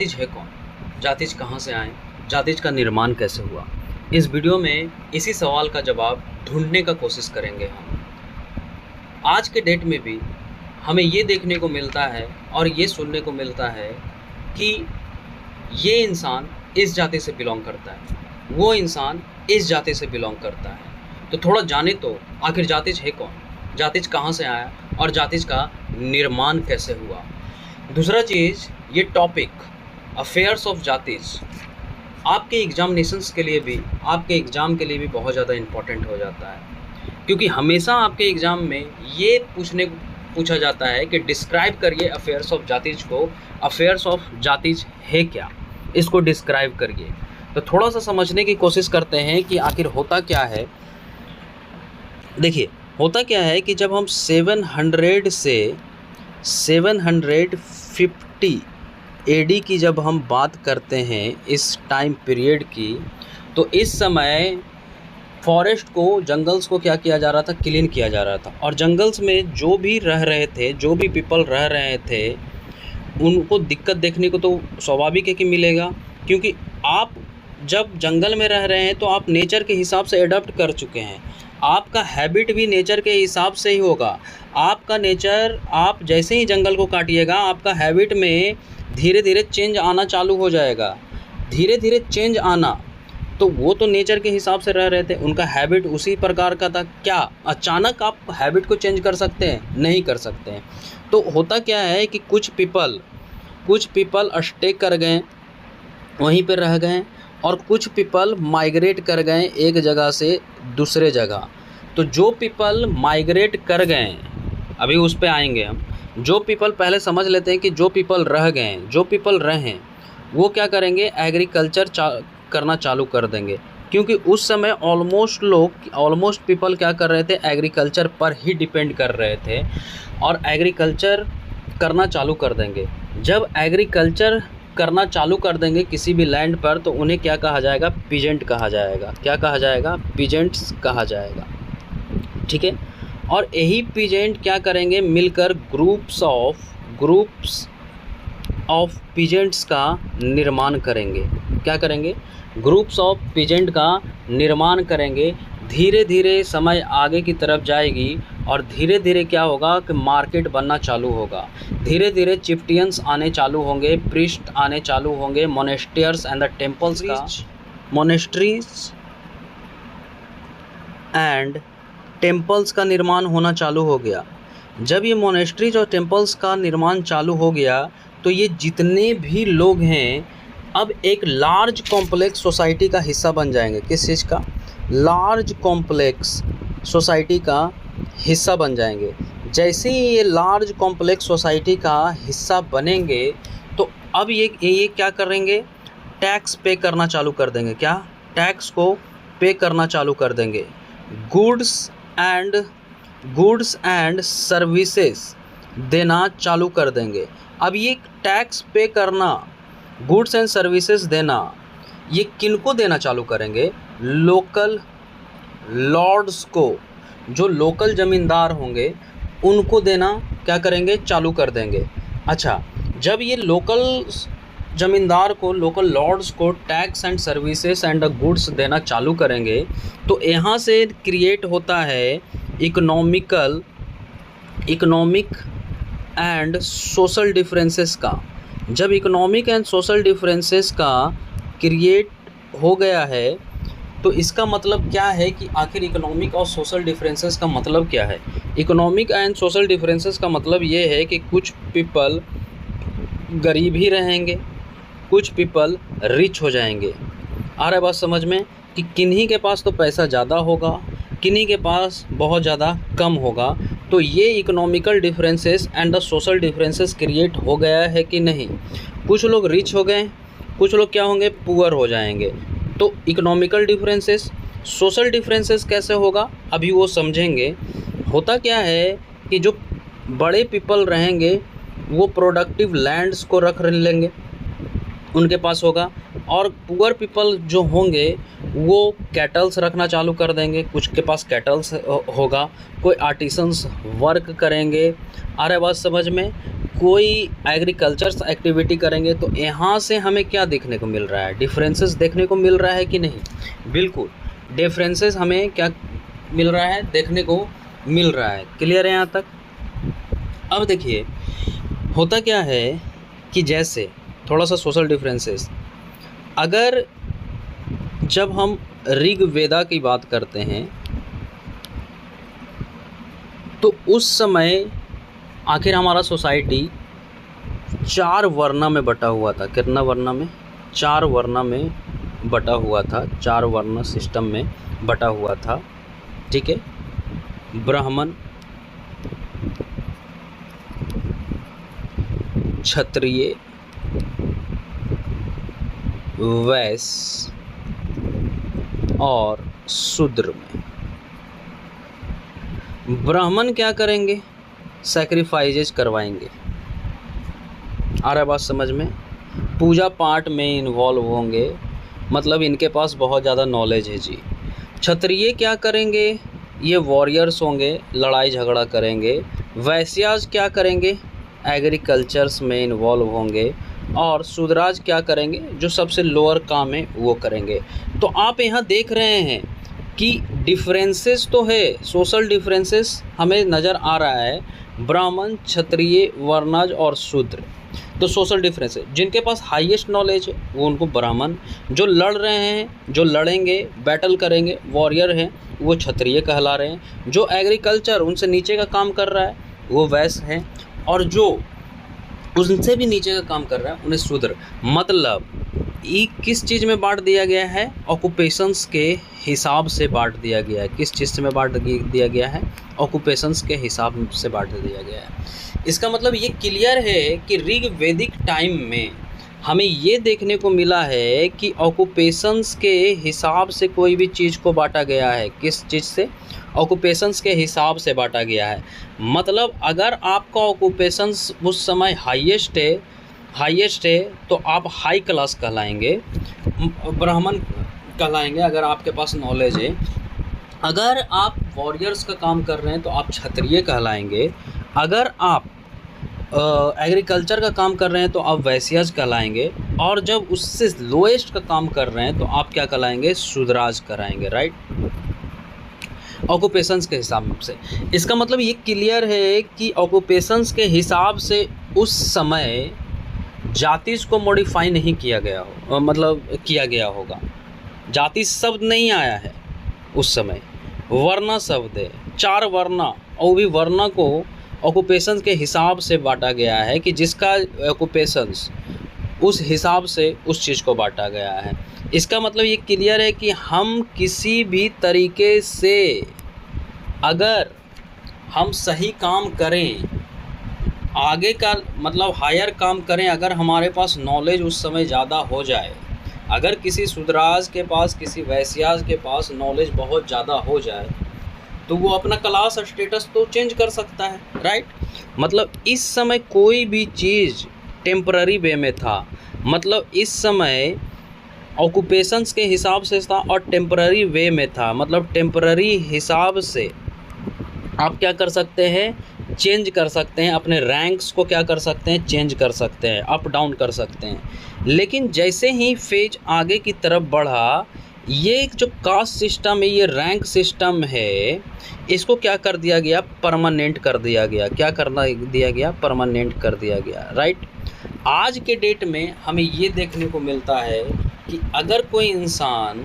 जातिज है कौन? जातिज कहाँ से आए? जातिज का निर्माण कैसे हुआ? इस वीडियो में इसी सवाल का जवाब ढूंढने का कोशिश करेंगे हम। आज के डेट में भी हमें ये देखने को मिलता है और ये सुनने को मिलता है कि ये इंसान इस जाति से बिलोंग करता है, वो इंसान इस जाति से बिलोंग करता है। तो थोड़ा जाने तो आखिर जातिज है कौन, जातिज कहाँ से आया और जातिज का निर्माण कैसे हुआ। दूसरा चीज़, ये टॉपिक अफेयर्स ऑफ जातिज आपके एग्जामिनेशंस के लिए भी, आपके एग्ज़ाम के लिए भी बहुत ज़्यादा इम्पॉर्टेंट हो जाता है, क्योंकि हमेशा आपके एग्ज़ाम में ये पूछा जाता है कि डिस्क्राइब करिए अफेयर्स ऑफ जातिज को। अफेयर्स ऑफ जातिज है क्या, इसको डिस्क्राइब करिए। तो थोड़ा सा समझने की कोशिश करते हैं कि आखिर होता क्या है। देखिए, होता क्या है कि जब हम 700 से 750 एडी की जब हम बात करते हैं, इस टाइम पीरियड की, तो इस समय फॉरेस्ट को, जंगल्स को क्या किया जा रहा था, क्लीन किया जा रहा था। और जंगल्स में जो भी रह रहे थे, जो भी पीपल रह रहे थे, उनको दिक्कत देखने को तो स्वाभाविक है कि मिलेगा, क्योंकि आप जब जंगल में रह रहे हैं तो आप नेचर के हिसाब से एडप्ट कर चुके हैं। आपका हैबिट भी नेचर के हिसाब से ही होगा। आपका नेचर, आप जैसे ही जंगल को काटिएगा, आपका हैबिट में धीरे धीरे चेंज आना चालू हो जाएगा। धीरे धीरे चेंज आना, तो वो तो नेचर के हिसाब से रह रहे थे, उनका हैबिट उसी प्रकार का था। क्या अचानक आप हैबिट को चेंज कर सकते हैं? नहीं कर सकते हैं। तो होता क्या है कि कुछ पीपल स्टे कर गए, वहीं पर रह गए, और कुछ पीपल माइग्रेट कर गए एक जगह से दूसरे जगह। तो जो पीपल माइग्रेट कर गए, अभी उस पे आएंगे हम। जो पीपल, पहले समझ लेते हैं कि जो पीपल रह गए, जो पीपल रहें, वो क्या करेंगे, एग्रीकल्चर करना चालू कर देंगे, क्योंकि उस समय ऑलमोस्ट पीपल क्या कर रहे थे, एग्रीकल्चर पर ही डिपेंड कर रहे थे, और एग्रीकल्चर करना चालू कर देंगे। जब एग्रीकल्चर करना चालू कर देंगे किसी भी लैंड पर, तो उन्हें क्या कहा जाएगा, पीजेंट कहा जाएगा। क्या कहा जाएगा? पीजेंट्स कहा जाएगा। ठीक है। और यही पीजेंट क्या करेंगे, मिलकर ग्रुप्स ऑफ पीजेंट्स का निर्माण करेंगे। क्या करेंगे? ग्रुप्स ऑफ पीजेंट का निर्माण करेंगे। धीरे धीरे समय आगे की तरफ जाएगी, और धीरे धीरे क्या होगा कि मार्केट बनना चालू होगा। धीरे धीरे चिफ्टियंस आने चालू होंगे, प्रीस्ट आने चालू होंगे, मोनेस्टियर्स एंड द टेम्पल्स का, मोनेस्ट्रीज एंड टेम्पल्स का निर्माण होना चालू हो गया। जब ये मोनेस्ट्रीज और टेम्पल्स का निर्माण चालू हो गया, तो ये जितने भी लोग हैं अब एक लार्ज कॉम्प्लेक्स सोसाइटी का हिस्सा बन जाएंगे। किस चीज़ का? लार्ज कॉम्प्लेक्स सोसाइटी का हिस्सा बन जाएंगे। जैसे ही ये लार्ज कॉम्प्लेक्स सोसाइटी का हिस्सा बनेंगे, तो अब ये क्या करेंगे, टैक्स पे करना चालू कर देंगे। क्या? टैक्स को पे करना चालू कर देंगे। गुड्स एंड सर्विसेज देना चालू कर देंगे। अब ये टैक्स पे करना, गुड्स एंड सर्विसेज देना, ये किनको देना चालू करेंगे? लोकल लॉर्ड्स को, जो लोकल ज़मींदार होंगे उनको देना क्या करेंगे, चालू कर देंगे। अच्छा, जब ये लोकल ज़मींदार को, लोकल लॉर्ड्स को tax and services and the goods देना चालू करेंगे, तो यहाँ से क्रिएट होता है इकोनॉमिक एंड सोशल डिफरेंसेस का। जब इकोनॉमिक एंड सोशल डिफरेंसेस का क्रिएट हो गया है, तो इसका मतलब क्या है कि आखिर इकोनॉमिक और सोशल डिफरेंसेस का मतलब क्या है? इकोनॉमिक एंड सोशल डिफरेंसेस का मतलब ये है कि कुछ पीपल गरीब ही रहेंगे, कुछ पीपल रिच हो जाएंगे। आ रहा है बात समझ में, कि किन्हीं के पास तो पैसा ज़्यादा होगा, किन्हीं के पास बहुत ज़्यादा कम होगा। तो ये economical differences and the social differences create हो गया है कि नहीं? कुछ लोग रिच हो गए, कुछ लोग क्या होंगे, पुअर हो जाएंगे। तो इकोनॉमिकल डिफरेंसेस, सोशल डिफरेंसेस कैसे होगा, अभी वो समझेंगे। होता क्या है कि जो बड़े पीपल रहेंगे वो प्रोडक्टिव लैंड्स को रख लेंगे, उनके पास होगा, और पुअर पीपल जो होंगे वो कैटल्स रखना चालू कर देंगे, कुछ के पास कैटल्स होगा, कोई आर्टिसंस वर्क करेंगे, आ रहा है बात समझ में, कोई एग्रीकल्चर एक्टिविटी करेंगे। तो यहाँ से हमें क्या देखने को मिल रहा है, डिफरेंसेस देखने को मिल रहा है कि नहीं? बिल्कुल डिफरेंसेस हमें क्या मिल रहा है, देखने को मिल रहा है। क्लियर है यहाँ तक? अब देखिए होता क्या है कि जैसे थोड़ा सा सोशल डिफरेंसेस, अगर जब हम ऋग्वेदा की बात करते हैं तो उस समय आखिर हमारा सोसाइटी 4 वर्णा में बटा हुआ था। कितना वर्णा में? 4 वर्णा में बटा हुआ था, 4 वर्ण सिस्टम में बटा हुआ था। ठीक है, ब्राह्मण, क्षत्रिय, वैश्य और शूद्र में। ब्राह्मण क्या करेंगे? सैक्रिफाइसेस करवाएंगे। आ रहा है बात समझ में? पूजा पाठ में इन्वॉल्व होंगे, मतलब इनके पास बहुत ज़्यादा नॉलेज है जी। क्षत्रिय क्या करेंगे? ये वॉरियर्स होंगे, लड़ाई झगड़ा करेंगे। वैश्यास क्या करेंगे? एग्रीकल्चर्स में इन्वॉल्व होंगे। और शूद्राज क्या करेंगे? जो सबसे लोअर काम है वो करेंगे। तो आप यहाँ देख रहे हैं कि डिफरेंसेस तो है, सोशल डिफरेंसेस हमें नज़र आ रहा है। ब्राह्मण, क्षत्रिय, वर्णज और शूद्र, तो सोशल डिफरेंस है। जिनके पास हाईएस्ट नॉलेज है वो उनको ब्राह्मण, जो लड़ रहे हैं, जो लड़ेंगे, बैटल करेंगे, वॉरियर हैं, वो क्षत्रिय कहला रहे हैं। जो एग्रीकल्चर उनसे नीचे का काम कर रहा है वो वैश्य हैं, और जो उनसे भी नीचे का काम कर रहा है उन्हें शूद्र। मतलब ये किस चीज़ में बांट दिया गया है? ऑक्यूपेशंस के हिसाब से बांट दिया गया है। किस चीज़ में बांट दिया गया है? ऑक्यूपेशंस के हिसाब से बांट दिया गया है। इसका मतलब ये क्लियर है कि ऋग्वेदिक टाइम में हमें ये देखने को मिला है कि ऑक्यूपेशंस के हिसाब से कोई भी चीज़ को बांटा गया है। किस चीज़ से? ऑक्यूपेशंस के हिसाब से बांटा गया है। मतलब अगर आपका ऑक्यूपेशंस उस समय हाईएस्ट है तो आप हाई क्लास कहलाएंगे, ब्राह्मण कहलाएंगे अगर आपके पास नॉलेज है। अगर आप वॉरियर्स का काम कर रहे हैं तो आप क्षत्रिय कहलाएंगे। अगर आप एग्रीकल्चर का काम कर रहे हैं तो आप वैश्याज कहलाएंगे। और जब उससे लोएस्ट का काम कर रहे हैं तो आप क्या कहलाएंगे? शूद्राज कहलाएंगे। राइट, ऑक्यूपेशंस के हिसाब से। इसका मतलब ये क्लियर है कि ऑक्यूपेशंस के हिसाब से उस समय जाति को मॉडिफाई नहीं किया गया हो, मतलब किया गया होगा। जाति शब्द नहीं आया है उस समय, वर्णा शब्द है। 4 वर्णा, और भी वर्णा को ऑक्यूपेशंस के हिसाब से बांटा गया है कि जिसका ऑक्यूपेशंस उस हिसाब से उस चीज़ को बांटा गया है। इसका मतलब ये क्लियर है कि हम किसी भी तरीके से अगर हम सही काम करें, आगे का मतलब हायर काम करें, अगर हमारे पास नॉलेज उस समय ज़्यादा हो जाए, अगर किसी शूद्राज के पास, किसी वैश्याज के पास नॉलेज बहुत ज़्यादा हो जाए तो वो अपना क्लास स्टेटस तो चेंज कर सकता है। राइट, मतलब इस समय कोई भी चीज़ टेम्पररी वे में था। मतलब इस समय ऑक्यूपेशंस के हिसाब से था और टेम्पररी वे में था। मतलब टेम्पररी हिसाब से आप क्या कर सकते हैं? चेंज कर सकते हैं, अपने रैंक्स को क्या कर सकते हैं? चेंज कर सकते हैं, अप डाउन कर सकते हैं। लेकिन जैसे ही फेज आगे की तरफ बढ़ा, ये जो कास्ट सिस्टम है, ये रैंक सिस्टम है, इसको क्या कर दिया गया? परमानेंट कर दिया गया। क्या करना दिया गया? परमानेंट कर दिया गया। राइट, आज के डेट में हमें ये देखने को मिलता है कि अगर कोई इंसान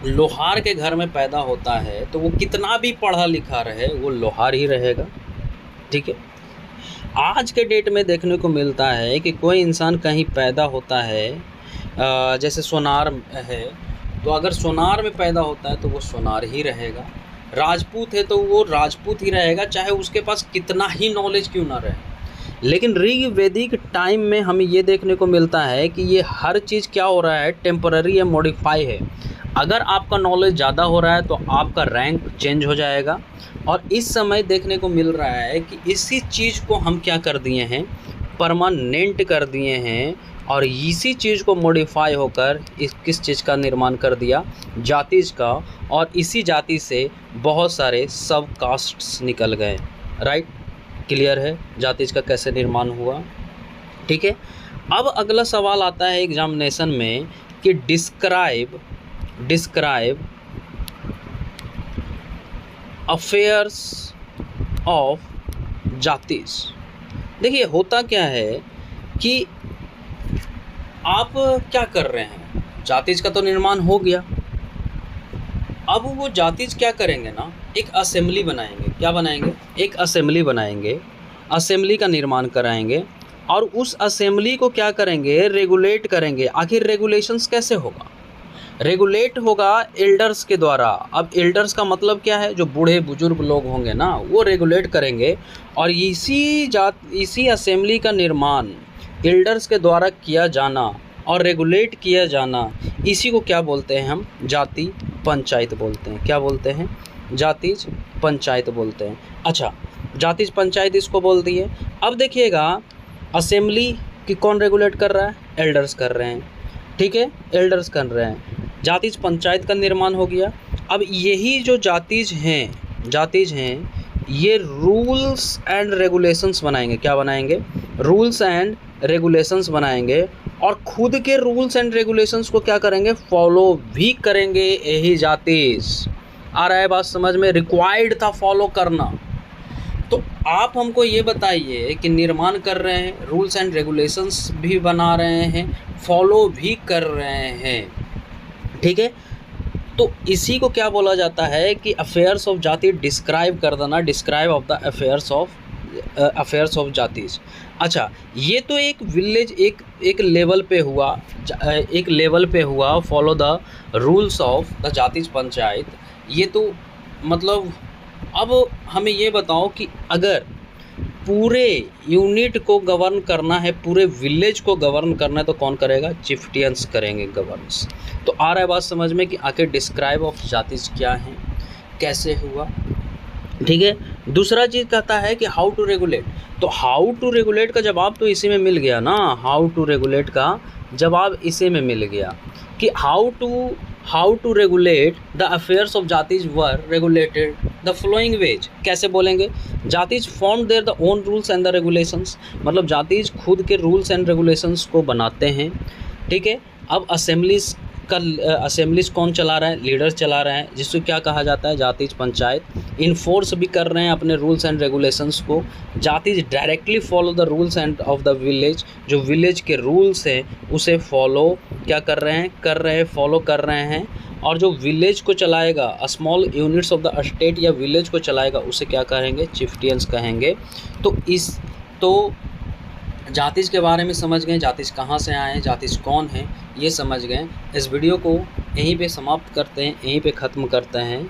लोहार के घर में पैदा होता है तो वो कितना भी पढ़ा लिखा रहे वो लोहार ही रहेगा। ठीक है, आज के डेट में देखने को मिलता है कि कोई इंसान कहीं पैदा होता है, जैसे सोनार है तो अगर सोनार में पैदा होता है तो वो सोनार ही रहेगा। राजपूत है तो वो राजपूत ही रहेगा, चाहे उसके पास कितना ही नॉलेज क्यों ना रहे। लेकिन ऋग्वेदिक टाइम में हमें ये देखने को मिलता है कि ये हर चीज़ क्या हो रहा है? टेम्पररी या मॉडिफाई है। अगर आपका नॉलेज ज़्यादा हो रहा है तो आपका रैंक चेंज हो जाएगा। और इस समय देखने को मिल रहा है कि इसी चीज़ को हम क्या कर दिए हैं? परमानेंट कर दिए हैं। और इसी चीज़ को मॉडिफाई होकर इस किस चीज़ का निर्माण कर दिया, जातीज का, और इसी जाति से बहुत सारे सब कास्ट्स निकल गए। राइट, क्लियर है जातीज का कैसे निर्माण हुआ। ठीक है, अब अगला सवाल आता है एग्जामिनेशन में कि डिस्क्राइब अफेयर्स ऑफ जातीज। देखिए होता क्या है कि आप क्या कर रहे हैं, जातीज का तो निर्माण हो गया, अब वो जातीज क्या करेंगे ना, एक असेंबली बनाएंगे। क्या बनाएंगे? एक असेंबली बनाएंगे, असेंबली का निर्माण कराएंगे, और उस असेंबली को क्या करेंगे, रेगुलेट करेंगे। आखिर रेगुलेशंस कैसे होगा? रेगुलेट होगा एल्डर्स के द्वारा। अब एल्डर्स का मतलब क्या है? जो बूढ़े बुजुर्ग लोग होंगे ना, वो रेगुलेट करेंगे, और इसी असेंबली का निर्माण एल्डर्स के द्वारा किया जाना और रेगुलेट किया जाना, इसी को क्या बोलते हैं हम? जाति पंचायत बोलते हैं। क्या बोलते हैं? जातीज पंचायत बोलते हैं। अच्छा, जातीज पंचायत इसको बोलती है। अब देखिएगा, असेंबली की कौन रेगुलेट कर रहा है? एल्डर्स कर रहे हैं। ठीक है, एल्डर्स कर रहे हैं। जातीज पंचायत का निर्माण हो गया। अब यही जो जातीज हैं ये रूल्स एंड रेगुलेशंस बनाएंगे। क्या बनाएंगे? रूल्स एंड रेगुलेशंस बनाएंगे, और खुद के रूल्स एंड रेगुलेशंस को क्या करेंगे? फॉलो भी करेंगे यही जातीज। आ रहा है बात समझ में? रिक्वायर्ड था फॉलो करना। तो आप हमको ये बताइए कि निर्माण कर रहे हैं, रूल्स एंड रेगुलेशंस भी बना रहे हैं, फॉलो भी कर रहे हैं। ठीक है, तो इसी को क्या बोला जाता है कि अफेयर्स ऑफ जाति डिस्क्राइब कर देना, describe of the affairs of jatis. अच्छा, ये तो एक विलेज एक लेवल पे हुआ follow the rules of the jatis panchayat. ये तो मतलब अब हमें ये बताओ कि अगर पूरे यूनिट को गवर्न करना है, पूरे विलेज को गवर्न करना है, तो कौन करेगा? चिफ्टियंस करेंगे गवर्नेंस। तो आ रहा है बात समझ में कि आखिर डिस्क्राइब ऑफ जातीज क्या है, कैसे हुआ। ठीक है, दूसरा चीज़ कहता है कि हाउ टू रेगुलेट। तो हाउ टू रेगुलेट का जवाब तो इसी में मिल गया ना, हाउ टू रेगुलेट का जवाब इसी में मिल गया कि how to regulate the affairs of jatis were regulated the flowing ways. कैसे बोलेंगे? Jatis form their the own rules and the regulations, मतलब जातीज खुद के रूल्स एंड रेगुलेशंस को बनाते हैं। ठीक है, अब असेंबलीज कौन चला रहा है? लीडर्स चला रहे हैं, जिसको क्या कहा जाता है? जातीज पंचायत। इन्फोर्स भी कर रहे हैं अपने रूल्स एंड रेगुलेशंस को। Jatis directly follow the rules and of the village, जो विलेज के रूल्स हैं उसे फॉलो क्या कर रहे हैं? फॉलो कर रहे हैं। और जो विलेज को चलाएगा, small units of the state या विलेज को चलाएगा, उसे क्या कहेंगे? चिफ्टियंस कहेंगे। तो जातीज के बारे में समझ गए, जातीज कहाँ से आए हैं, जातीज कौन है, ये समझ गए। इस वीडियो को यहीं पे समाप्त करते हैं, यहीं पे ख़त्म करते हैं।